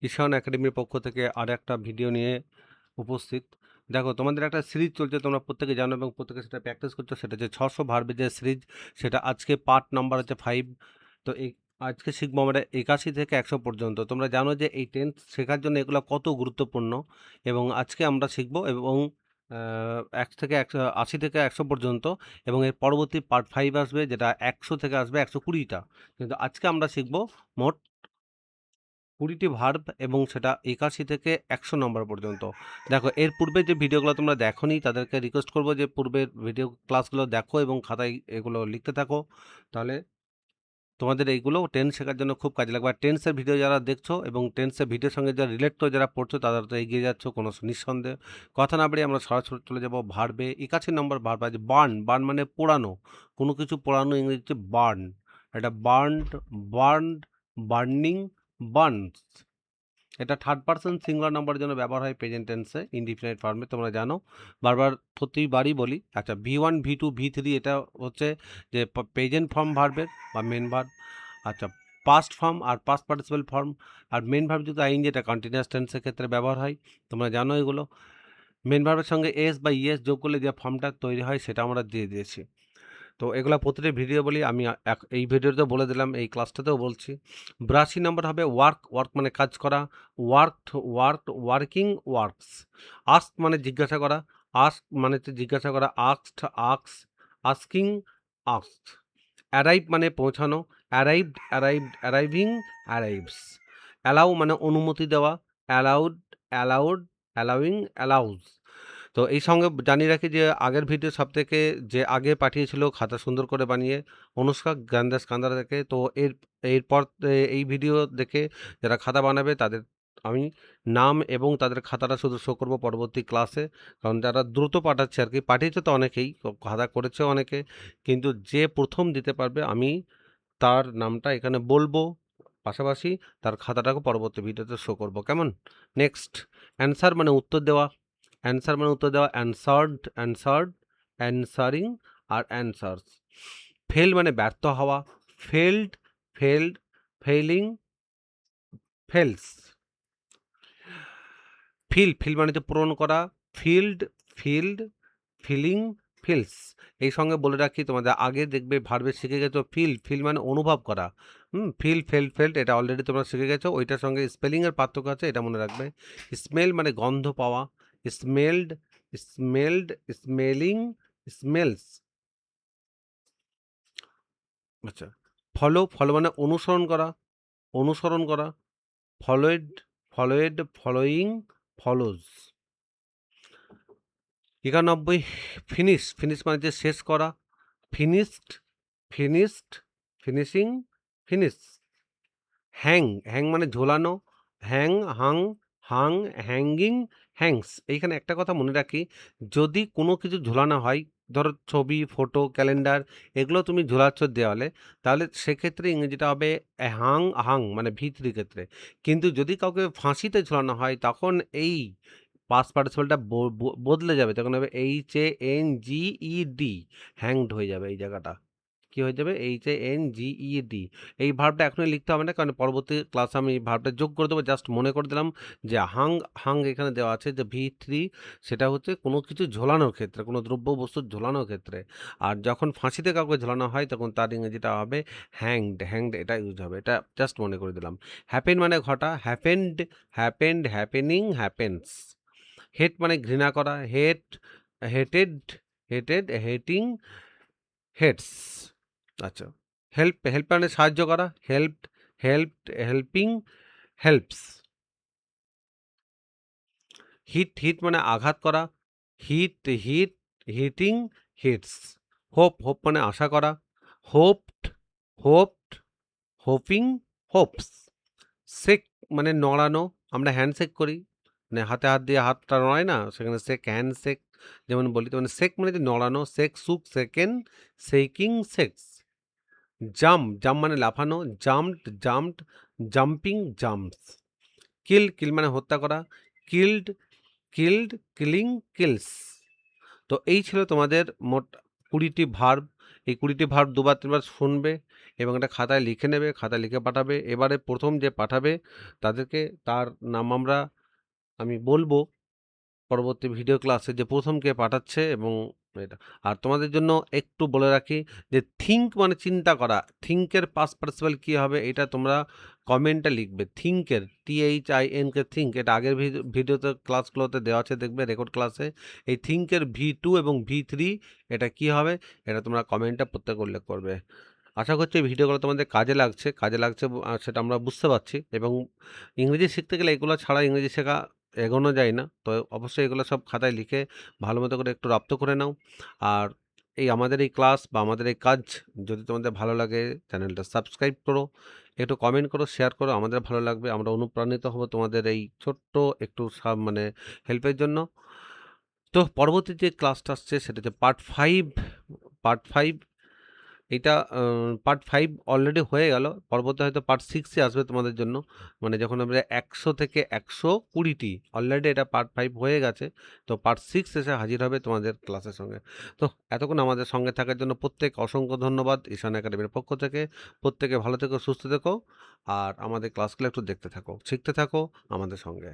ঈশান একাডেমির পক্ষ থেকে আরেকটা ভিডিও নিয়ে উপস্থিত। দেখো, তোমাদের একটা সিরিজ চলছে, তোমরা প্রত্যেকে জানো এবং প্রত্যেকে সেটা প্র্যাকটিস করছো। সেটা হচ্ছে 600 ভার্বের যে সিরিজ, সেটা আজকে পার্ট নাম্বার হচ্ছে 5। তো এই আজকে শিখবো আমরা 81 থেকে 100 পর্যন্ত। তোমরা জানো যে এই টেন্স শেখার জন্য এগুলো কত গুরুত্বপূর্ণ, এবং আজকে আমরা শিখবো এবং 1 থেকে 80 থেকে 100 পর্যন্ত, এবং এর পরবর্তী পার্ট 5 আসবে, যেটা 100 থেকে আসবে 120টা। কিন্তু আজকে আমরা শিখবো মোট 20টি ভার্ব, এবং সেটা 81 থেকে 100 নম্বর পর্যন্ত। দেখো, এর পূর্বে যে ভিডিওগুলো তোমরা দেখোনি তাদেরকে রিকোয়েস্ট করবো যে পূর্বের ভিডিও ক্লাসগুলো দেখো এবং খাতায় এগুলো লিখতে থাকো। তাহলে তোমাদের এইগুলো টেন্স শেখার জন্য খুব কাজে লাগবে। আর টেন্সের ভিডিও যারা দেখছো এবং টেন্সের ভিডিওর সঙ্গে যারা রিলেট করে যারা পড়ছো, তারা তো এগিয়ে যাচ্ছ কোনো নিঃসন্দেহ। কথা না বাড়িয়ে আমরা সরাসরি চলে যাবো ভার্বে। 81 নম্বর ভার্ব আছে বার্ন। বার্ন মানে পোড়ানো, কোনো কিছু পোড়ানো ইংরেজিতে বার্ন। এটা বার্নড, বার্নড, বার্নিং, বার্নস। এটা থার্ড পারসন সিঙ্গুলার নাম্বারের জন্য ব্যবহার হয় প্রেজেন্ট টেন্সে, ইনডিফিনাইট ফর্মে। তোমরা জানো, বারবার প্রতিবারই বলি। আচ্ছা, V1 V2 V3 এটা হচ্ছে যে প্রেজেন্ট ফর্ম ভার্বের বা মেন ভার্ব। আচ্ছা, পাস্ট ফর্ম আর পাস্ট পার্টিসিপাল ফর্ম। আর মেন ভার্ব যদি আইএনজি, এটা কন্টিনিউয়াস টেন্সের ক্ষেত্রে ব্যবহার হয়। তোমরা জানো এগুলো। মেন ভার্বের সঙ্গে এস বা ইএস যোগ করলে যে ফর্মটা তৈরি হয় সেটা আমরা দিয়ে দিয়েছি। তো এগুলা প্রতিটি ভিডিও বলি, আমি এই ভিডিওতেও বলে দিলাম, এই ক্লাসটাতেও বলছি। 82 নম্বর হবে ওয়ার্ক। ওয়ার্ক মানে কাজ করা। Worked, worked, working, works. Ask মানে জিজ্ঞাসা করা। আস্ক মানে হচ্ছে জিজ্ঞাসা করা। Asked, asks, asking, asked. Arrive মানে পৌঁছানো। Arrived, arrived, arriving, arrives. Allow মানে অনুমতি দেওয়া। Allowed, allowed, allowing, allows. তো এই সঙ্গে জানিয়ে রাখি যে আগের ভিডিও সবথেকে যে আগে পাঠিয়েছিল খাতা সুন্দর করে বানিয়ে, অনুষ্কা জ্ঞানদাস কান্দারা থেকে। তো এরপর এই ভিডিও দেখে যারা খাতা বানাবে তাদের আমি নাম এবং তাদের খাতাটা শুধু শো করবো পরবর্তী ক্লাসে। কারণ যারা দ্রুত পাঠাচ্ছে আর কি, পাঠিয়েছে তো অনেকেই, খাতা করেছে অনেকে, কিন্তু যে প্রথম দিতে পারবে আমি তার নামটা এখানে বলবো, পাশাপাশি তার খাতাটাকে পরবর্তী ভিডিওতে শো করবো। কেমন? নেক্সট, অ্যান্সার মানে উত্তর দেওয়া। অ্যান্সার মানে উত্তর দেওয়া। অ্যানসার্ড, অ্যানসার্ড, অ্যানসারিং, আর অ্যানসার্স। ফেল মানে ব্যর্থ হওয়া। Failed, failed, failing, fails. Fill মানে হচ্ছে পূরণ করা। Filled, filled, filling, fills. এই সঙ্গে বলে রাখি, তোমাদের আগে দেখবে ভার্বে শিখে গেছো ফিল মানে অনুভব করা। ফেল্ট, এটা অলরেডি তোমরা শিখে গেছো। ওইটার সঙ্গে স্পেলিংয়ের পার্থক্য আছে, এটা মনে রাখবে। স্মেল মানে গন্ধ পাওয়া। Smelled, smelled, smelling, smells. আচ্ছা, ফলো মানে অনুসরণ করা, অনুসরণ করা। Followed, followed, following, follows. 91, finish মানে যে শেষ করা। Finished, finished, finishing, finish. Hang মানে ঝোলানো। Hang, Hang, Hang, hanging, Hanks. এইখানে একটা কথা মনে রাখি, যদি কোনো কিছু ঝোলানো হয়, ধরো ছবি, ফটো, ক্যালেন্ডার, এগুলো তুমি ঝোলাচ্ছ দেওয়ালে, তাহলে সেক্ষেত্রে ইংরেজিটা হবে হাং, হাং মানে V3 ক্ষেত্রে। কিন্তু যদি কাউকে ফাঁসিতে ঝোলানো হয়, তখন এই পাস্ট পার্টিসিপলটা বদলে যাবে, তখন হবে HANGED। হ্যাংড হয়ে যাবে এই জায়গাটা। কি হয়ে যাবে? HANGED। এই ভার্বটা এখনই লিখতে হবে না, কারণ পরবর্তী ক্লাসে আমি এই ভার্বটা যোগ করে দেবো। জাস্ট মনে করে দিলাম যে হাং এখানে দেওয়া আছে যে V3, সেটা হচ্ছে কোনো কিছু ঝোলানোর ক্ষেত্রে, কোনো দ্রব্য বস্তু ঝোলানোর ক্ষেত্রে। আর যখন ফাঁসিতে কাউকে ঝোলানো হয়, তখন তার ইংরেজিটা হবে হ্যাংড, এটা ইউজ হবে। এটা জাস্ট মনে করে দিলাম। হ্যাপেন মানে ঘটা। Happened, happened, happening, happens. Hate মানে ঘৃণা করা। Hated, hated, hating, hates. আচ্ছা, হেল্প মানে সাহায্য করা। Helped, helping, helps. হিট মানে আঘাত করা। Hit, heating, hits. হোপ মানে আশা করা। Hopped, hoping, Hopes. শেক মানে নড়ানো। আমরা হ্যান্ডশেক করি, মানে হাতে হাত দিয়ে হাতটা নড়ায় না, সেখানে হ্যান্ডশেক যেমন বলি, তেমন শেক মানে যে নড়ানো। শুক, সেকেন্ড, শেকিং, সেক্স। জাম্প মানে লাফানো। Jumped, jumping, jumps. কিল মানে হত্যা করা। Killed, killing, kills. তো এই ছিল তোমাদের মোট 20টি ভার্ব, এই 20টি ভার্ব 2 বার 3 বার শুনবে এবং এটা খাতায় লিখে নেবে, খাতায় লিখে পাঠাবে। এবারে ১ম যে পাঠাবে তাদেরকে তার নাম আমি বলবো পরবর্তী ভিডিও ক্লাসে যে ১ম কে পাঠাচ্ছে এবং এটা। আর তোমাদের জন্য একটু বলে রাখি যে থিংক মানে চিন্তা করা। থিংক এর পাস্ট পার্টিসিপল কি হবে এটা তোমরা কমেন্টে লিখবে। থিংক এর THINK থিংক এটা আগের ভিডিওতে ক্লাসগুলোতে দেওয়া আছে দেখবে রেকর্ড ক্লাসে। এই থিংক এর V2 এবং V3 এটা কি হবে এটা তোমরা কমেন্টে প্রত্যেকে উল্লেখ করবে। আশা করছি এই ভিডিওগুলো তোমাদের কাজে লাগছে সেটা আমরা বুঝতে পারছি এবং ইংরেজি শিখতে গেলে এগুলো ছাড়া ইংরেজি শেখা এগোনো যায় না। তো অবশ্যই এগুলো সব খাতায় লিখে ভালো মতো করে একটু রপ্ত করে নাও। আর আমাদের এই ক্লাস বা আমাদের এই কাজ যদি তোমাদের ভালো লাগে চ্যানেলটা সাবস্ক্রাইব করো, একটু কমেন্ট করো, শেয়ার করো। আমাদের ভালো লাগবে। আমরা অনুপ্রাণিত হব তোমাদের এই ছোট্ট একটু মানে হেল্পের জন্য। তো পরবর্তী যে ক্লাসটা আসছে সেটা হচ্ছে পার্ট 5 এইটা পার্ট 5 অলরেডি হয়ে গেল। পরবর্তী হয়তো পার্ট 6 এ আসবে তোমাদের জন্য। মানে যখন আমরা ১০০ থেকে ১২০টি অলরেডি এটা পার্ট 5 হয়ে গেছে। তো পার্ট 6 এসে হাজির হবে তোমাদের ক্লাসের সঙ্গে। তো এতক্ষণ আমাদের সঙ্গে থাকার জন্য প্রত্যেক অসংখ্য ধন্যবাদ ঈশান একাডেমির পক্ষ থেকে। প্রত্যেকে ভালো থেকো, সুস্থ থেকো আর আমাদের ক্লাসগুলো একটু দেখতে থাকো, শিখতে থাকো আমাদের সঙ্গে।